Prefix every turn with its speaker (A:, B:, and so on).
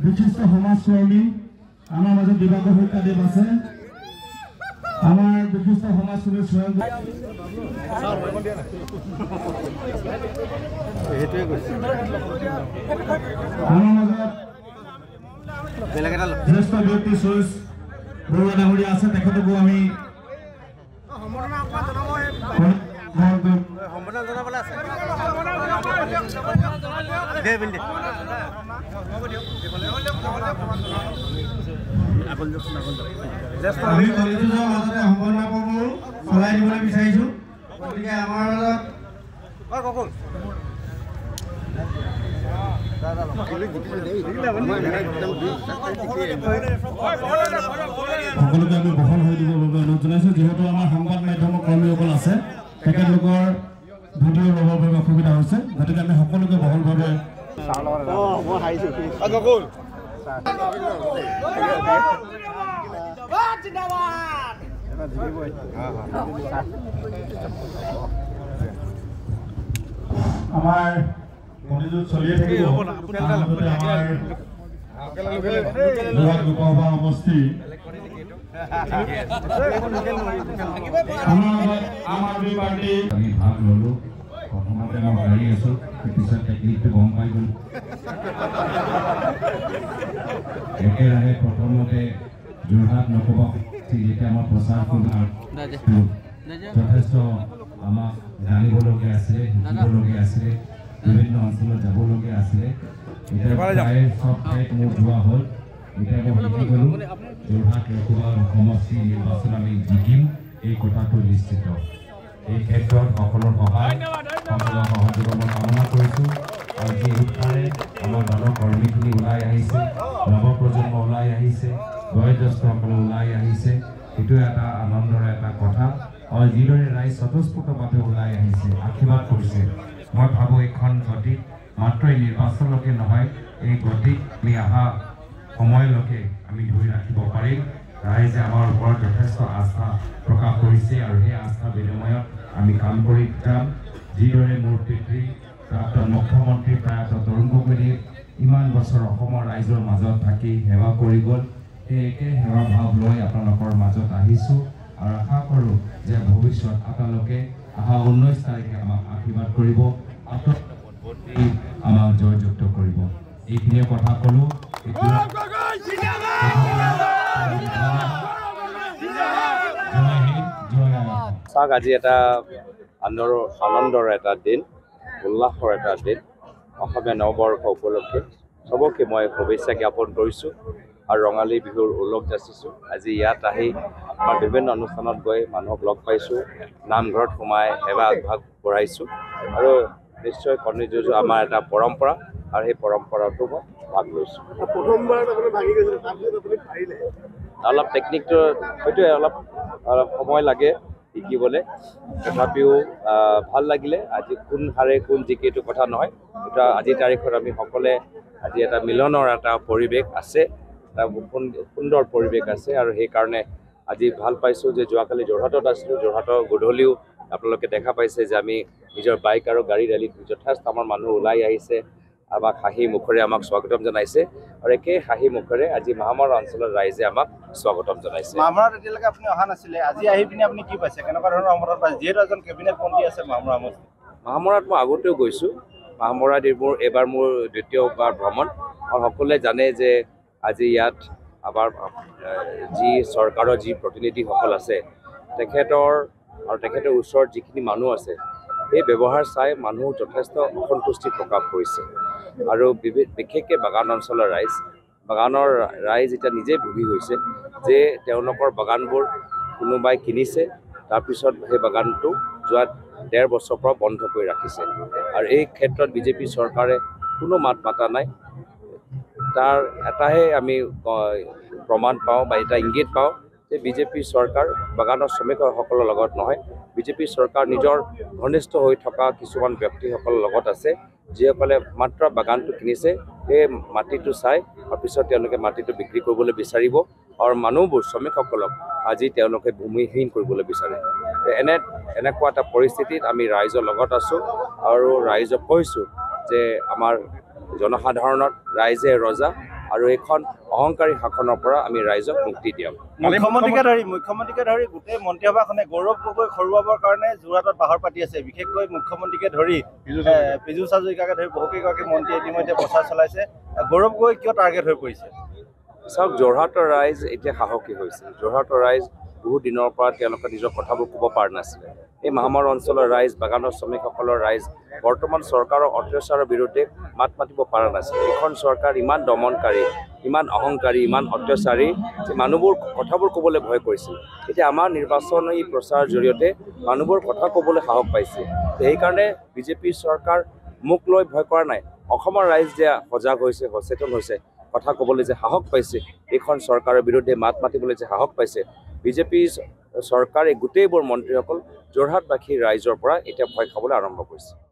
A: বিশিষ্ট সমাজকৰ্মী আমাৰ মাজত দিবাকৰ সত্যাদেৱ আছে আমাৰ বিশিষ্ট সমাজকৰ্মী স্বয়ং আমাৰ মাজত জ্যেষ্ঠ ব্যক্তি সুৰেশ বৰুৱা ডাঙৰীয়া আছে তেখেতকো আমি আমি কলেজৰ মাজতে সম্পন্ন পৰ্ববোৰ চলাই দিবলৈ বিচাৰিছোঁ গতিকে আমাৰ মাজত সকলোকে আমি বহল হৈ দিবৰ বাবে অনুৰোধ জনাইছোঁ যিহেতু আমাৰ সংবাদ মাধ্যমৰ কৰ্মীসকল আছে তেখেতলোকৰ ভিডিঅ' ল'বৰ বাবে অসুবিধা হৈছে গতিকে আমি সকলোকে বহলভাৱে আমাৰ কলেজত চলিয়ে থাকিব আমাৰ লোকসভা সমষ্টি আমি ভাগ ললো প্ৰথমতে মই গাড়ী আছো পিছত টেকনিকটো গম পাই গ'লো একেৰাহে প্ৰথমতে যোৰহাট নকবা যেতিয়া আমাৰ প্ৰচাৰ যথেষ্ট আমাক জানিবলগীয়া আছিলে শিকিবলগীয়া আছিলে বিভিন্ন অঞ্চলত যাবলগীয়া আছিলে এতিয়া প্ৰায় চব ঠাইত মোৰ যোৱা হ'ল এতিয়া মই শিকি গ'লো যোৰহাট নকবা সমষ্টি নিৰ্বাচন আমি জিকিম এই কথাটো নিশ্চিত এই ক্ষেত্ৰত সকলৰ সহায় সকলৰ সহযোগৰ মই কামনা কৰিছোঁ আৰু যি উৎসাহে আমাৰ দলৰ কৰ্মীখিনি ওলাই আহিছে নৱপ্ৰজন্ম ওলাই আহিছে বয়োজ্যেষ্ঠসকলে ওলাই আহিছে এইটো এটা আনন্দৰ এটা কথা আৰু যিদৰে ৰাইজ স্বতঃস্ফূৰ্তভাৱে ওলাই আহিছে আশীৰ্বাদ কৰিছে মই ভাবোঁ এইখন গতিক মাত্ৰ এই নিৰ্বাচনলৈকে নহয় এই গতিক আমি অহা সময়লৈকে আমি ধৰি ৰাখিব পাৰিম ৰাইজে আমাৰ ওপৰত যথেষ্ট আস্থা প্ৰকাশ কৰিছে আৰু সেই আস্থা বিনিময়ত আমি কাম কৰি যাম যিদৰে মোৰ পিতৃ প্ৰাক্তন মুখ্যমন্ত্ৰী প্ৰয়াত তৰুণ গগৈয়ে ইমান বছৰ অসমৰ ৰাইজৰ মাজত থাকি সেৱা কৰি গ'ল সেই একে সেৱা ভাৱ লৈ আপোনালোকৰ মাজত আহিছোঁ আৰু আশা কৰোঁ যে ভৱিষ্যত আপোনালোকে অহা 19 তাৰিখে আমাক আশীৰ্বাদ কৰিব আমাক জয়যুক্ত কৰিব এইখিনিয়ে কথা ক'লোঁ
B: আজি এটা আনন্দৰ এটা দিন উল্লাসৰ এটা দিন অসমীয়া নৱবৰ্ষ উপলক্ষে চবকে মই শুভেচ্ছা জ্ঞাপন কৰিছোঁ আৰু ৰঙালী বিহুৰ উল্লেখ যাচিছোঁ আজি ইয়াত আহি আমাৰ বিভিন্ন অনুষ্ঠানত গৈ মানুহক লগ পাইছোঁ নামঘৰত সোমাই সেৱা আগভাগ বঢ়াইছোঁ আৰু নিশ্চয় কণী যুঁজ আমাৰ এটা পৰম্পৰা আৰু সেই পৰম্পৰাটো মই ভাগ লৈছোঁ অলপ টেকনিকটো সেইটোৱে অলপ সময় লাগে শিকিবলৈ তথাপিও ভাল লাগিলে আজি কোন হাৰে কোন জিকে এইটো কথা নহয় এটা আজিৰ তাৰিখত আমি সকলোৱে আজি এটা মিলনৰ এটা পৰিৱেশ আছে এটা সুন্দৰ পৰিৱেশ আছে আৰু সেইকাৰণে আজি ভাল পাইছোঁ যে যোৱাকালি যোৰহাটত আছিলোঁ যোৰহাটৰ গধূলিও আপোনালোকে দেখা পাইছে যে আমি নিজৰ বাইক আৰু গাড়ী ৰেলীত যথেষ্ট আমাৰ মানুহ ওলাই আহিছে আমাক হাঁহি মুখেৰে আমাক স্বাগতম জনাইছে আৰু একে হাঁহি মুখেৰে আজি মাহমৰা অঞ্চলৰ ৰাইজে আমাক স্বাগতম জনাইছে
C: মাহমৰাত এতিয়ালৈকে আপুনি অহা নাছিলে আজি আহি পিনে আপুনি কি পাইছে কেনেকুৱা ধৰণৰ মাহমৰাত পাইছে যিহেতু এজন কেবিনেট মন্ত্ৰী আছে
B: মাহমৰাত মই আগতেও গৈছোঁ মাহমৰাত এইবাৰ মোৰ দ্বিতীয়বাৰ ভ্ৰমণ আৰু সকলোৱে জানে যে আজি ইয়াত আমাৰ যি চৰকাৰৰ যি প্ৰতিনিধিসকল আছে তেখেতৰ ওচৰত যিখিনি মানুহ আছে সেই ব্যৱহাৰ চাই মানুহ যথেষ্ট অসন্তুষ্টি প্ৰকাশ কৰিছে আৰু বিশেষকৈ বাগান অঞ্চলৰ বাগানৰ ৰাইজ এতিয়া নিজে ভুগি গৈছে যে তেওঁলোকৰ বাগানবোৰ কোনোবাই কিনিছে তাৰপিছত সেই বাগানটো যোৱা 1.5 বছৰৰ পৰা বন্ধ কৰি ৰাখিছে আৰু এই ক্ষেত্ৰত বিজেপি চৰকাৰে কোনো মাত মাতা নাই তাৰ এটাহে আমি প্ৰমাণ পাওঁ বা এটা ইংগিত পাওঁ যে বিজেপি চৰকাৰ বাগানৰ শ্ৰমিকসকলৰ লগত নহয় বিজেপি চৰকাৰ নিজৰ ঘনিষ্ঠ হৈ থকা কিছুমান ব্যক্তিসকলৰ লগত আছে যিসকলে মাত্ৰ বাগানটো কিনিছে সেই মাটিটো চাই তাৰপিছত তেওঁলোকে মাটিটো বিক্ৰী কৰিবলৈ বিচাৰিব আৰু মানুহবোৰ শ্ৰমিকসকলক আজি তেওঁলোকে ভূমিহীন কৰিবলৈ বিচাৰে এনেকুৱা এটা পৰিস্থিতিত আমি ৰাইজৰ লগত আছোঁ আৰু ৰাইজক কৈছোঁ যে আমাৰ জনসাধাৰণত ৰাইজে ৰজা আৰু এইখন অহংকাৰী শাসনৰ পৰা আমি ৰাইজক মুক্তি দিয়াম।
C: মুখ্যমন্ত্ৰীকে ধৰি গোটেই মন্ত্ৰীসভাখনে গৌৰৱ গগৈ হৰুৱাবৰ কাৰণে যোৰহাটত বাহৰ পাতি আছে। বিশেষকৈ মুখ্যমন্ত্ৰীকে ধৰি পীযুষ হাজৰিকাকে ধৰি বহুকেইগৰাকী মন্ত্ৰীয়ে ইতিমধ্যে প্ৰচাৰ চলাইছে। গৌৰৱ গগৈ কিয় টাৰ্গেট হৈ পৰিছে?
B: চাওক, যোৰহাটৰ ৰাইজ এতিয়া সাহসী হৈছে। যোৰহাটৰ ৰাইজ বহু দিনৰ পৰা তেওঁলোকে নিজৰ কথাবোৰ ক'ব পৰা নাছিলে। এই মহামাৰী অঞ্চলৰ ৰাইজ, বাগানৰ শ্ৰমিকসকলৰ ৰাইজ বৰ্তমান চৰকাৰৰ অত্যাচাৰৰ বিৰুদ্ধে মাত মাতিব পৰা নাছিল। এইখন চৰকাৰ ইমান দমনকাৰী, ইমান অহংকাৰী, ইমান অত্যাচাৰী যে মানুহবোৰ কথাবোৰ ক'বলৈ ভয় কৰিছিল। এতিয়া আমাৰ নিৰ্বাচনী প্ৰচাৰৰ জৰিয়তে মানুহবোৰ কথা ক'বলৈ সাহস পাইছে। সেইকাৰণে বিজেপিৰ চৰকাৰ মোক লৈ ভয় কৰা নাই। অসমৰ ৰাইজ যে সজাগ হৈছে, সচেতন হৈছে, কথা ক'বলৈ যে সাহস পাইছে, এইখন চৰকাৰৰ বিৰুদ্ধে মাত মাতিবলৈ যে সাহস পাইছে, বিজেপি চৰকাৰে গোটেইবোৰ মন্ত্ৰীসকল যোৰহাটবাসী ৰাইজৰ পৰা এতিয়া ভয় খাবলৈ আৰম্ভ কৰিছে।